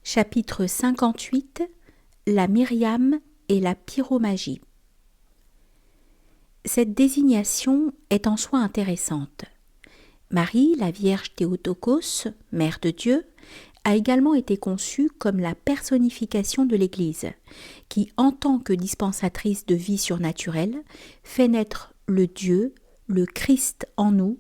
Chapitre 58 La Myriam et la pyromagie. Cette désignation est en soi intéressante. Marie, la Vierge Théotokos, Mère de Dieu, a également été conçue comme la personnification de l'Église, qui, en tant que dispensatrice de vie surnaturelle, fait naître le Dieu, le Christ en nous,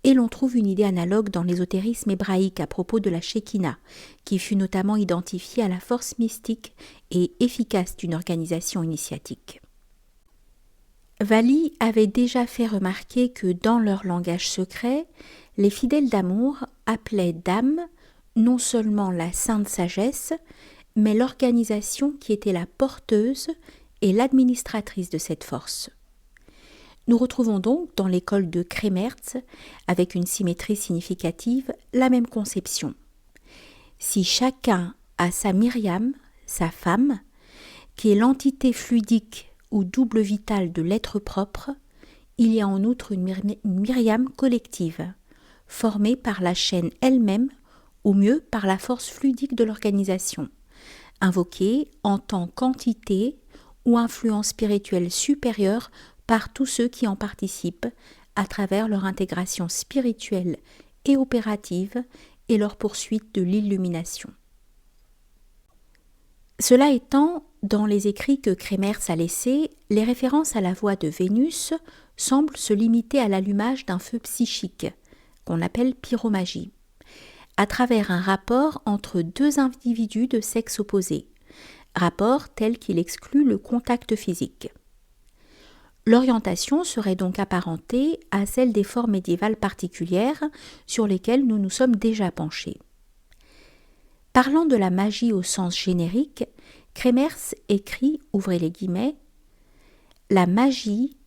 et l'on trouve une idée analogue dans l'ésotérisme hébraïque à propos de la Shekinah, qui fut notamment identifiée à la force mystique et efficace d'une organisation initiatique. Valli avait déjà fait remarquer que dans leur langage secret, les fidèles d'amour appelaient d'âme non seulement la sainte sagesse, mais l'organisation qui était la porteuse et l'administratrice de cette force. Nous retrouvons donc dans l'école de Crémertz, avec une symétrie significative, la même conception. Si chacun a sa Myriam, sa femme, qui est l'entité fluidique ou double vitale de l'être propre, il y a en outre une Myriam collective, formée par la chaîne elle-même, ou mieux par la force fluidique de l'organisation, invoquée en tant qu'entité ou influence spirituelle supérieure par tous ceux qui en participent à travers leur intégration spirituelle et opérative et leur poursuite de l'illumination. Cela étant, dans les écrits que Crémertz a laissés, les références à la voix de Vénus semblent se limiter à l'allumage d'un feu psychique, qu'on appelle pyromagie, à travers un rapport entre deux individus de sexe opposé, rapport tel qu'il exclut le contact physique. L'orientation serait donc apparentée à celle des formes médiévales particulières sur lesquelles nous nous sommes déjà penchés. Parlant de la magie au sens générique, Crémertz écrit, ouvrez les guillemets, « La magie,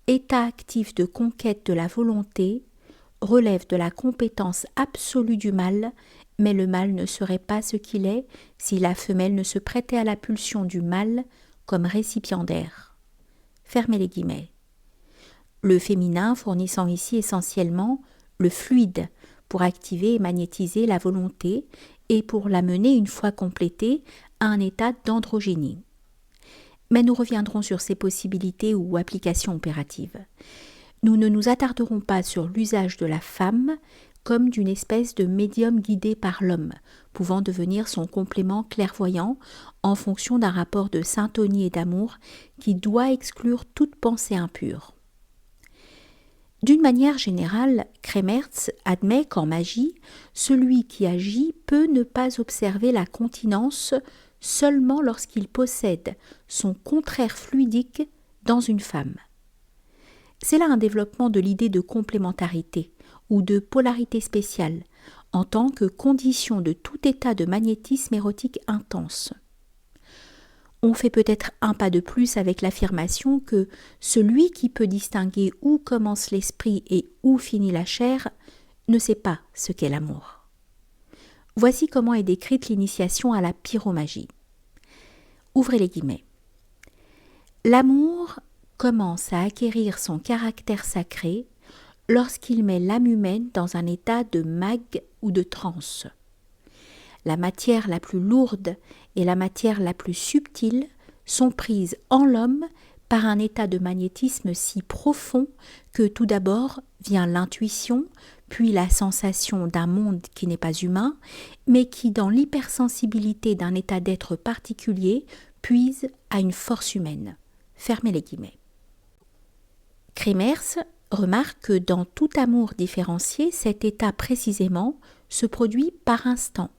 état actif de conquête de la volonté, relève de la compétence absolue du mâle, mais le mâle ne serait pas ce qu'il est si la femelle ne se prêtait à la pulsion du mâle comme récipiendaire. » Fermez les guillemets. Le féminin fournissant ici essentiellement le fluide pour activer et magnétiser la volonté et pour la mener une fois complétée à un état d'androgénie. Mais nous reviendrons sur ces possibilités ou applications opératives. Nous ne nous attarderons pas sur l'usage de la femme comme d'une espèce de médium guidé par l'homme, pouvant devenir son complément clairvoyant en fonction d'un rapport de syntonie et d'amour qui doit exclure toute pensée impure. D'une manière générale, Crémertz admet qu'en magie, celui qui agit peut ne pas observer la continence seulement lorsqu'il possède son contraire fluidique dans une femme. C'est là un développement de l'idée de complémentarité ou de polarité spéciale, en tant que condition de tout état de magnétisme érotique intense. On fait peut-être un pas de plus avec l'affirmation que celui qui peut distinguer où commence l'esprit et où finit la chair ne sait pas ce qu'est l'amour. Voici comment est décrite l'initiation à la pyromagie. Ouvrez les guillemets. L'amour commence à acquérir son caractère sacré lorsqu'il met l'âme humaine dans un état de mag ou de transe. La matière la plus lourde et la matière la plus subtile sont prises en l'homme par un état de magnétisme si profond que tout d'abord vient l'intuition, puis la sensation d'un monde qui n'est pas humain, mais qui, dans l'hypersensibilité d'un état d'être particulier, puise à une force humaine. Fermez les guillemets. Crémertz remarque que dans tout amour différencié, cet état précisément se produit par instant.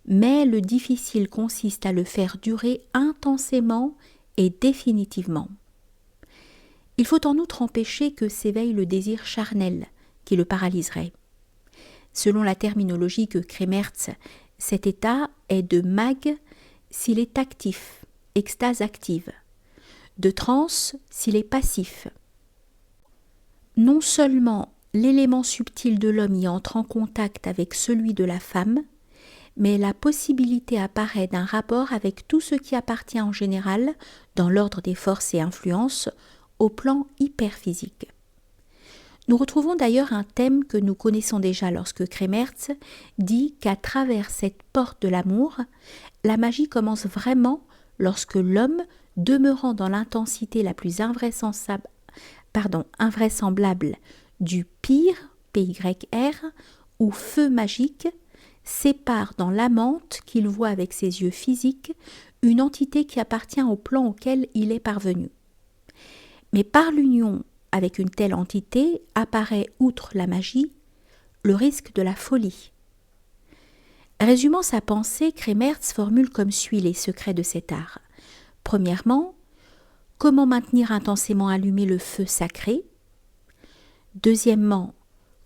Mais le difficile consiste à le faire durer intensément et définitivement. Il faut en outre empêcher que s'éveille le désir charnel qui le paralyserait. Selon la terminologie que Crémertz, cet état est de mag s'il est actif, extase active, de transe s'il est passif. Non seulement l'élément subtil de l'homme y entre en contact avec celui de la femme, mais la possibilité apparaît d'un rapport avec tout ce qui appartient en général, dans l'ordre des forces et influences, au plan hyperphysique. Nous retrouvons d'ailleurs un thème que nous connaissons déjà lorsque Crémerz dit qu'à travers cette porte de l'amour, la magie commence vraiment lorsque l'homme, demeurant dans l'intensité la plus invraisemblable du pire, PYR, ou feu magique, sépare dans l'amante qu'il voit avec ses yeux physiques une entité qui appartient au plan auquel il est parvenu. Mais par l'union avec une telle entité apparaît, outre la magie, le risque de la folie. Résumant sa pensée, Crémerz formule comme suit les secrets de cet art. Premièrement, comment maintenir intensément allumé le feu sacré. Deuxièmement,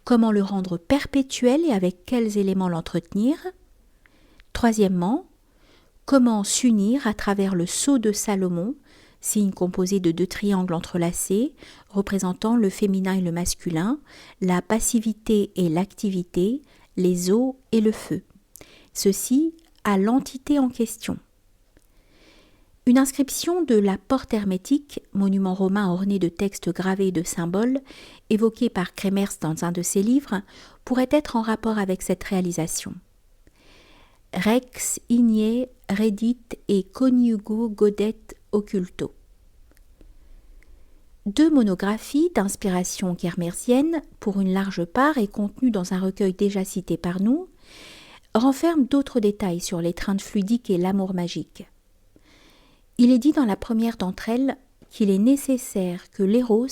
comment le rendre perpétuel et avec quels éléments l'entretenir. Troisièmement, comment s'unir à travers le sceau de Salomon, signe composé de 2 triangles entrelacés, représentant le féminin et le masculin, la passivité et l'activité, les eaux et le feu. Ceci à l'entité en question. Une inscription de la porte hermétique, monument romain orné de textes gravés et de symboles, évoqué par Crémerz dans un de ses livres, pourrait être en rapport avec cette réalisation. Rex igne redit et coniugo godet occulto. 2 monographies d'inspiration crémerzienne, pour une large part et contenues dans un recueil déjà cité par nous, renferment d'autres détails sur l'étreinte fluidique et l'amour magique. Il est dit dans la première d'entre elles qu'il est nécessaire que l'éros,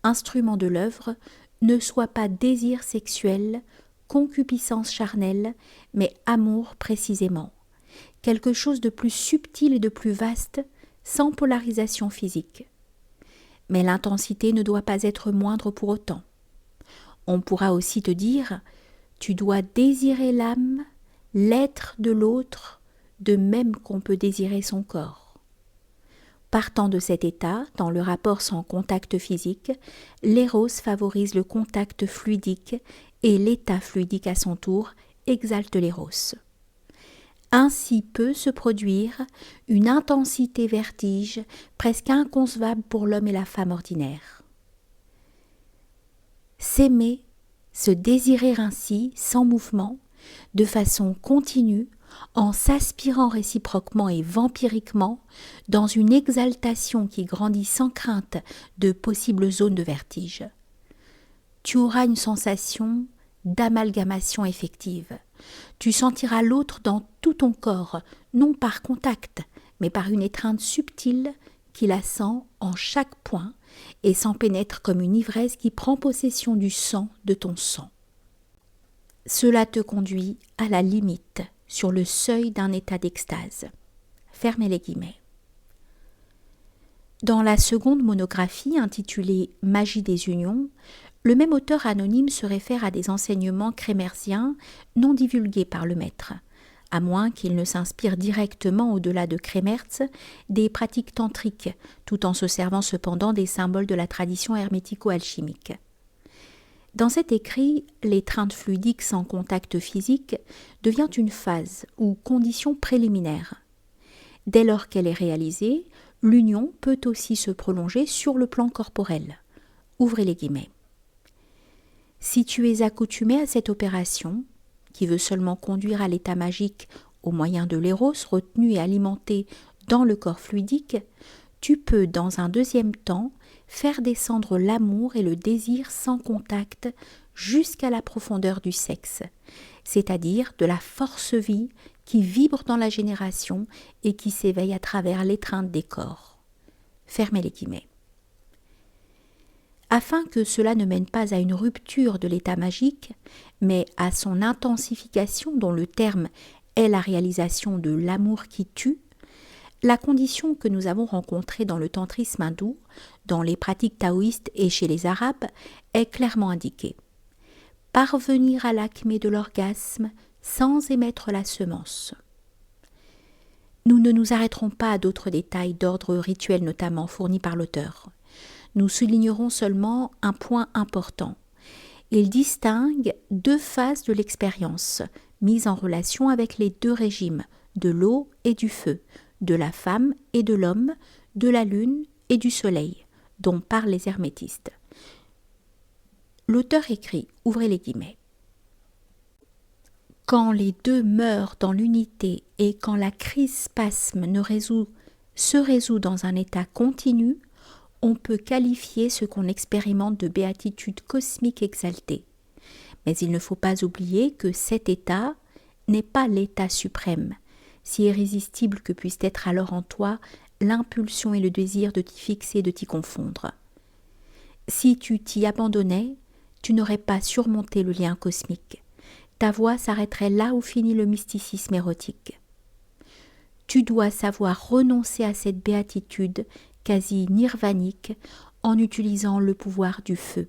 instrument de l'œuvre, ne soit pas désir sexuel, concupiscence charnelle, mais amour précisément, quelque chose de plus subtil et de plus vaste, sans polarisation physique. Mais l'intensité ne doit pas être moindre pour autant. On pourra aussi te dire, tu dois désirer l'âme, l'être de l'autre, de même qu'on peut désirer son corps. Partant de cet état, dans le rapport sans contact physique, l'éros favorise le contact fluidique et l'état fluidique à son tour exalte l'éros. Ainsi peut se produire une intensité vertige presque inconcevable pour l'homme et la femme ordinaires. S'aimer, se désirer ainsi, sans mouvement, de façon continue, en s'aspirant réciproquement et vampiriquement, dans une exaltation qui grandit sans crainte de possibles zones de vertige. Tu auras une sensation d'amalgamation effective. Tu sentiras l'autre dans tout ton corps, non par contact, mais par une étreinte subtile qui la sent en chaque point et s'en pénètre comme une ivresse qui prend possession du sang de ton sang. Cela te conduit à la limite, sur le seuil d'un état d'extase. Fermez les guillemets. Dans la seconde monographie intitulée « Magie des unions », le même auteur anonyme se réfère à des enseignements crémerziens non divulgués par le maître, à moins qu'il ne s'inspire directement au-delà de Crémerz des pratiques tantriques, tout en se servant cependant des symboles de la tradition hermético-alchimique. Dans cet écrit, l'étreinte fluidique sans contact physique devient une phase ou condition préliminaire. Dès lors qu'elle est réalisée, l'union peut aussi se prolonger sur le plan corporel. Ouvrez les guillemets. Si tu es accoutumé à cette opération, qui veut seulement conduire à l'état magique au moyen de l'éros retenu et alimenté dans le corps fluidique, tu peux, dans un deuxième temps, faire descendre l'amour et le désir sans contact jusqu'à la profondeur du sexe, c'est-à-dire de la force-vie qui vibre dans la génération et qui s'éveille à travers l'étreinte des corps. Fermez les guillemets. Afin que cela ne mène pas à une rupture de l'état magique, mais à son intensification dont le terme est la réalisation de l'amour qui tue, la condition que nous avons rencontrée dans le tantrisme hindou, dans les pratiques taoïstes et chez les Arabes, est clairement indiquée. Parvenir à l'acmé de l'orgasme sans émettre la semence. Nous ne nous arrêterons pas à d'autres détails d'ordre rituel notamment fournis par l'auteur. Nous soulignerons seulement un point important. Il distingue 2 phases de l'expérience, mises en relation avec les 2 régimes, de l'eau et du feu, de la femme et de l'homme, de la lune et du soleil, dont parlent les hermétistes. L'auteur écrit, ouvrez les guillemets, « Quand les deux meurent dans l'unité et quand la crise spasme se résout dans un état continu, on peut qualifier ce qu'on expérimente de béatitude cosmique exaltée. Mais il ne faut pas oublier que cet état n'est pas l'état suprême, si irrésistible que puisse être alors en toi l'impulsion et le désir de t'y fixer, de t'y confondre. Si tu t'y abandonnais, tu n'aurais pas surmonté le lien cosmique. Ta voie s'arrêterait là où finit le mysticisme érotique. Tu dois savoir renoncer à cette béatitude quasi nirvanique en utilisant le pouvoir du feu,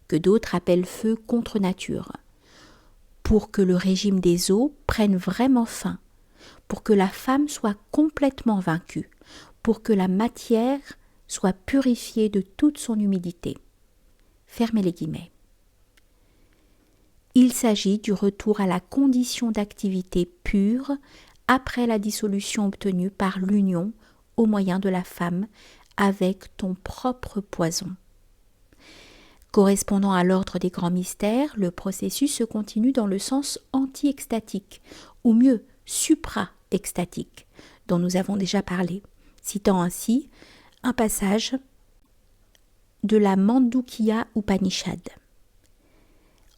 que d'autres appellent feu contre nature, pour que le régime des eaux prenne vraiment fin, pour que la femme soit complètement vaincue, pour que la matière soit purifiée de toute son humidité. Fermez les guillemets. Il s'agit du retour à la condition d'activité pure après la dissolution obtenue par l'union au moyen de la femme avec ton propre poison. Correspondant à l'ordre des grands mystères, le processus se continue dans le sens anti-extatique, ou mieux, supra-extatique, dont nous avons déjà parlé, citant ainsi un passage de la Mandukya Upanishad.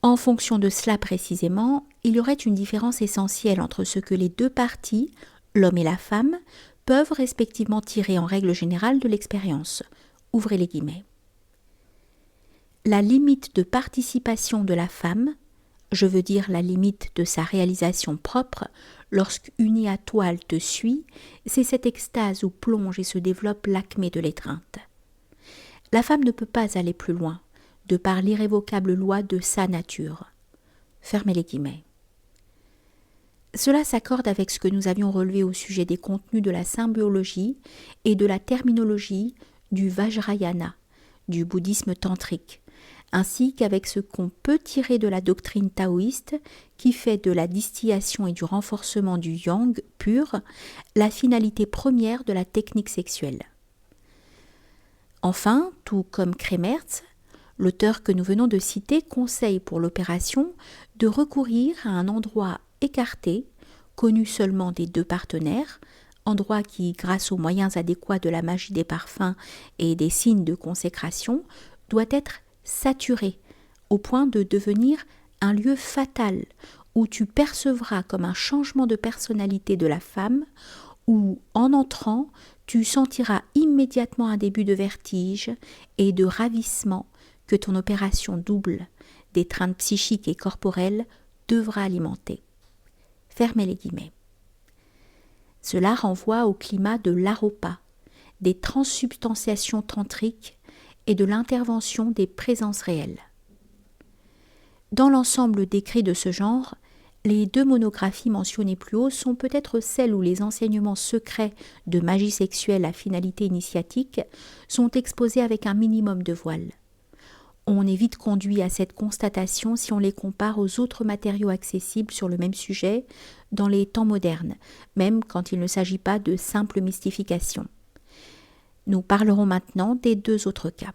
En fonction de cela précisément, il y aurait une différence essentielle entre ce que les deux parties, l'homme et la femme, peuvent respectivement tirer en règle générale de l'expérience. Ouvrez les guillemets. La limite de participation de la femme, je veux dire la limite de sa réalisation propre, lorsqu'unie à toi elle te suit, c'est cette extase où plonge et se développe l'acmé de l'étreinte. La femme ne peut pas aller plus loin, de par l'irrévocable loi de sa nature. Fermez les guillemets. Cela s'accorde avec ce que nous avions relevé au sujet des contenus de la symbiologie et de la terminologie du Vajrayana, du bouddhisme tantrique, ainsi qu'avec ce qu'on peut tirer de la doctrine taoïste qui fait de la distillation et du renforcement du yang pur la finalité première de la technique sexuelle. Enfin, tout comme Kremerz, l'auteur que nous venons de citer conseille pour l'opération de recourir à un endroit écarté, connu seulement des deux partenaires, endroit qui, grâce aux moyens adéquats de la magie des parfums et des signes de consécration, doit être saturé au point de devenir un lieu fatal où tu percevras comme un changement de personnalité de la femme, où, en entrant, tu sentiras immédiatement un début de vertige et de ravissement que ton opération double d'étreinte psychique et corporelle devra alimenter. Fermez les guillemets. Cela renvoie au climat de l'aropa, des transsubstantiations tantriques et de l'intervention des présences réelles. Dans l'ensemble décrit de ce genre, les deux monographies mentionnées plus haut sont peut-être celles où les enseignements secrets de magie sexuelle à finalité initiatique sont exposés avec un minimum de voile. On est vite conduit à cette constatation si on les compare aux autres matériaux accessibles sur le même sujet dans les temps modernes, même quand il ne s'agit pas de simple mystification. Nous parlerons maintenant des deux autres cas.